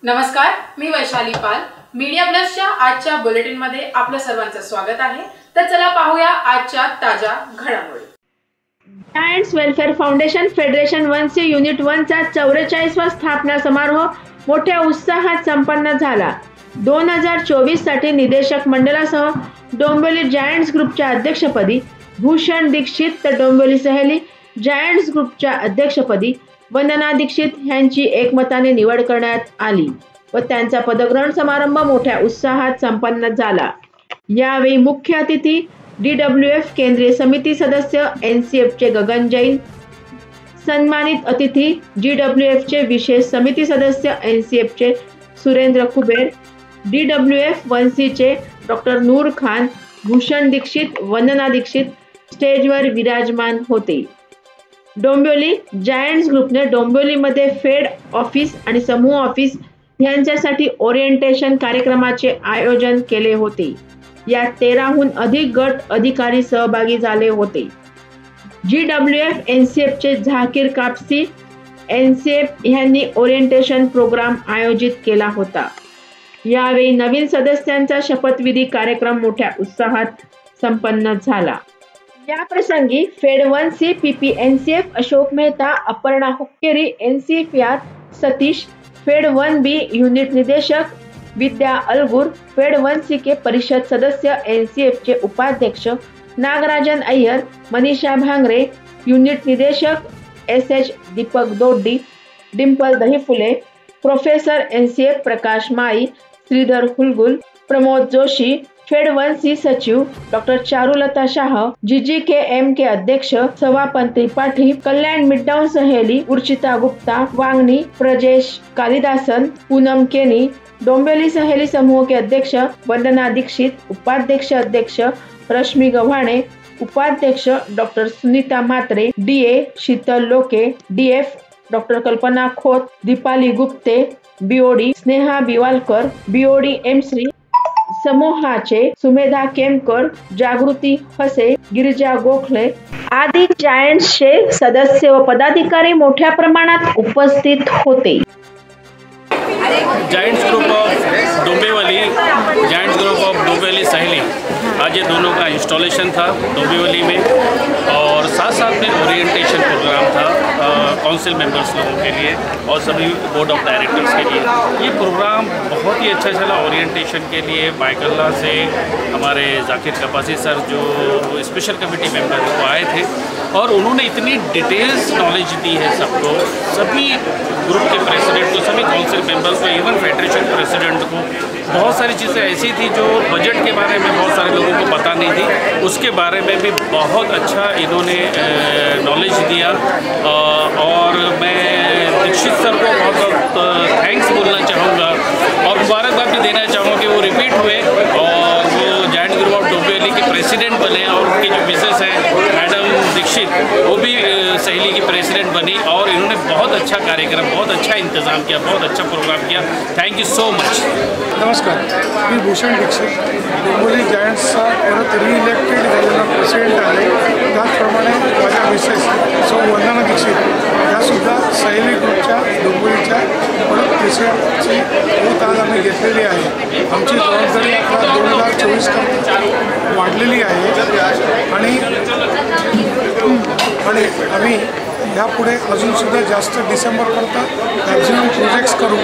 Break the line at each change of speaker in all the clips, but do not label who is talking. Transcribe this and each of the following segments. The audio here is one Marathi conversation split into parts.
नमस्कार, मी वैशाली पाल. मीडिया प्लसच्या आजच्या बुलेटिनमध्ये आपलं सर्वांचं स्वागत आहे. तर चला पाहूया आजच्या ताज्या घडामोडी.
Giants welfare foundation federation 1C unit 1 चा 44वा स्थापना समारोह मोठ्या उत्साहात संपन्न झाला. 2024 साठी निदेशक मंडळासह डोंबिवली जायंट्स ग्रुपच्या अध्यक्षपदी भूषण दीक्षित तर डोंबिवली सहेली जायंट्स ग्रुपच्या अध्यक्षपदी वंदना दीक्षित यांची एकमताने निवड करण्यात आली व त्यांचा पदग्रहण समारंभ मोठ्या उत्साहात संपन्न झाला. यावेळी मुख्य अतिथी DWF केंद्रीय समिती सदस्य NCF चे गगन जैन, सन्मानित अतिथी GWF चे विशेष समिती सदस्य NCF चे सुरेंद्र कुबेर, DWF 1C चे डॉक्टर नूर खान, भूषण दीक्षित, वंदना दीक्षित स्टेजवर विराजमान होते. डोंबिवली जायंट्स ग्रुपने डोंबिवलीमध्ये फेड ऑफिस आणि समूह ऑफिस यांच्यासाठी ओरिएंटेशन कार्यक्रमाचे आयोजन केले होते. यात 13हून अधिक गट अधिकारी सहभागी झाले होते. GWF NCF चे झाकीर कापसी NCF यांनी ओरिएंटेशन प्रोग्राम आयोजित केला होता. यावेळी नवीन सदस्यांचा शपथविधी कार्यक्रम मोठ्या उत्साहात संपन्न झाला. या प्रसंगी फेड 1C PP NCF Ashok Mehta, Aparna Hukkeri NCF यात सतीश, फेड 1B युनिट निदेशक विद्या अलगुर, फेड 1C के परिषद सदस्य NCF चे उपाध्यक्ष नागराजन अय्यर, मनीषा भांगरे, युनिट निदेशक SH Deepak Doddi, Dimple Dahiphule, professor NCF Prakash Mai, Shridhar Hulgul, Pramod Joshi, फेड 1C सचिव डॉक्टर चारुलता शाह, GGKM के अध्यक्ष सवापन त्रिपाठी, कल्याण मिडटाउन सहेली उर्चिता गुप्ता, वांगनी प्रजेश कालिदासन, पूनम केनी, डोंबिवली सहेली समूह के अध्यक्ष वंदना दीक्षित, उपाध्यक्ष अध्यक्ष रश्मी गव्हाणे, उपाध्यक्ष डॉक्टर सुनीता म्हात्रे, DA शीतल लोके, DF डॉक्टर कल्पना Khot, Deepali Gupte, BOD Sneha बिवालकर, BOD M Shri, समूहाचे सुमेधा केमकर, जागृती हसे, गिरिजा गोखले आदी जायंट्सचे सदस्य व पदाधिकारी मोठ्या प्रमाणात उपस्थित होते.
Giants group of Dombivli, giants group of Dombivli सहेली, आज ये दोनों का इंस्टॉलेशन था डोंबिवली में और साथ साथ में ओरिएंटेशन प्रोग्राम था काउंसिल मेंबर्स लोगों के लिए और सभी बोर्ड ऑफ डायरेक्टर्स के लिए. ये प्रोग्राम बहुत ही अच्छा चला. ओरिएंटेशन के लिए बायकल्ला से हमारे जाकिर कपासी सर जो स्पेशल कमेटी मेंबर वो आए थे और उन्होंने इतनी डिटेल्स नॉलेज दी है सबको, सभी ग्रुप के प्रेसिडेंट को, सभी काउंसिल मेंबर्स को, इवन फेडरेशन प्रेसिडेंट को. बहुत सारी चीज़ें ऐसी थी जो बजट के बारे में बहुत सारे लोगों को पता नहीं थी, उसके बारे में भी बहुत अच्छा इन्होंने नॉलेज दिया. और मैं दीक्षित सर को बहुत थैंक्स बोलना चाहूँगा और मुबारकबाद भी देना चाहूँगा कि वो रिपीट हुए और वो giant group of Dombivli K president बने और उनकी जो मिसेस हैं मैडम दीक्षित वो भी सहेली की प्रेसिडेंट बनी और इन्होंने बहुत अच्छा कार्यक्रम, बहुत अच्छा इंतजाम किया, बहुत अच्छा प्रोग्राम किया. Thank you so much.
नमस्कार, मी भूषण दीक्षित, डोंबिवली जायंट्सचा परत रिइलेक्टेड झालेला प्रेसिडेंट आहे. त्याचप्रमाणे माझ्या मिसेस सौ वंदना दीक्षित यासुद्धा सहेली ग्रुपच्या डोंबिवलीच्या परत प्रेसिडेंटची ओथ आज आम्ही घेतलेली आहे. आमची जबाबदारी आता 2024 वाढलेली आहे आणि आम्ही यापुढे अजूनसुद्धा जास्त डिसेंबरपर्यंत मॅक्झिमम प्रोजेक्ट्स करू,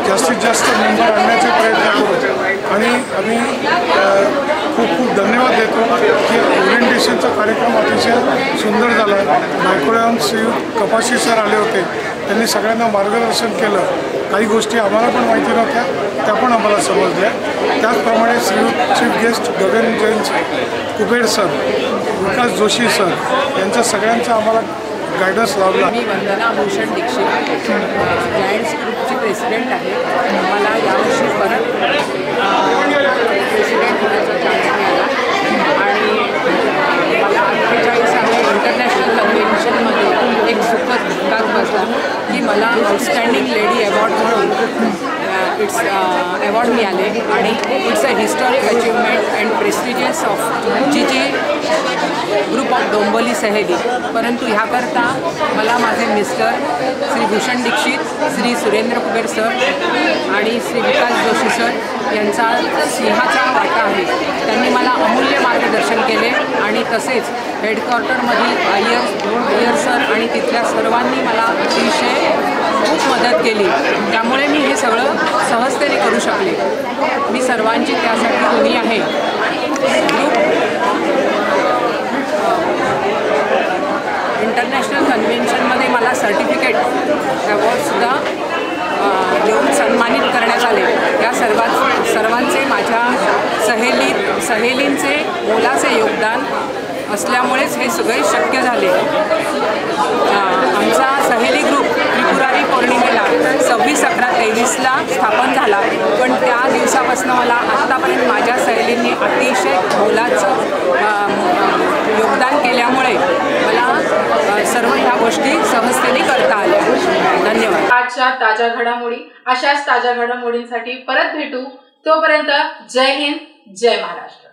जास्तीत जास्त मेंबर आणण्याचे प्रयत्न करू आणि आम्ही खूप खूप धन्यवाद देतो की ओरिएंटेशनचा कार्यक्रम अतिशय सुंदर झाला. मायक्रोयॉन श्रीयुत कपाशी सर आले होते, त्यांनी सगळ्यांना मार्गदर्शन केलं. काही गोष्टी आम्हाला पण माहिती नव्हत्या, त्या पण आम्हाला समजल्या. त्याचप्रमाणे श्रीयुत चीफ गेस्ट गगन जैन कुबेर सर, विकास जोशी सर यांचा सगळ्यांचा आम्हाला गायडन्स लावला.
मी वंदना भूषण दीक्षित, जायंट्स ग्रुपची प्रेसिडेंट आहे. मला यावर्षी परत प्रेसिडेंट होण्याचा चान्स मिळाला आणि मला 48व्या इंटरनॅशनल कन्व्हेन्शनमध्ये एक सुखद धक्काच बसला की मला आउटस्टँडिंग लेडी अवॉर्ड म्हणून इट्स अवॉर्ड मिळाले आणि it's a historic achievement and prestigious of G group of Dombivli Saheli. परंतु ह्याकरता मला माझे मिस्टर श्री भूषण दीक्षित, श्री सुरेंद्र कुबेर सर आणि श्री विकास जोशी सर यांचा सिंहाचा वाटा आहे. त्यांनी मला अमूल्य मार्गदर्शन केले आणि तसेच हेडक्वार्टरमधील अय्यर सर आणि तिथल्या सर्वांनी मला अतिशय खूप मदत केली. त्यामुळे मी हे सगळं सहजतेने करू शकले. मी सर्वांची त्यासाठी ऋणी आहे. इंटरनॅशनल कन्व्हेन्शनमध्ये मला सर्टिफिकेट अवॉर्डसुद्धा देऊन सन्मानित करण्यात आले. या सर्वांचे माझ्या सहेलींचे मोलाचे योगदान असल्यामुळेच हे सगळे शक्य झाले. आमचा सहेली ग्रुप त्रिपुरारी पौर्णिमेला 26/11/23ला स्थापन झाला. पण त्या दिवसापासून मला आत्तापर्यंत माझ्या सहेलींनी अतिशय मोलाचं योगदान केल्यामुळे मला सर्व ह्या गोष्टी सहजतेने करता आल्या. धन्यवाद.
आजच्या ताज्या घडामोडी अशाच ताज्या घडामोडींसाठी परत भेटू. तोपर्यंत जय हिंद, जय महाराष्ट्र.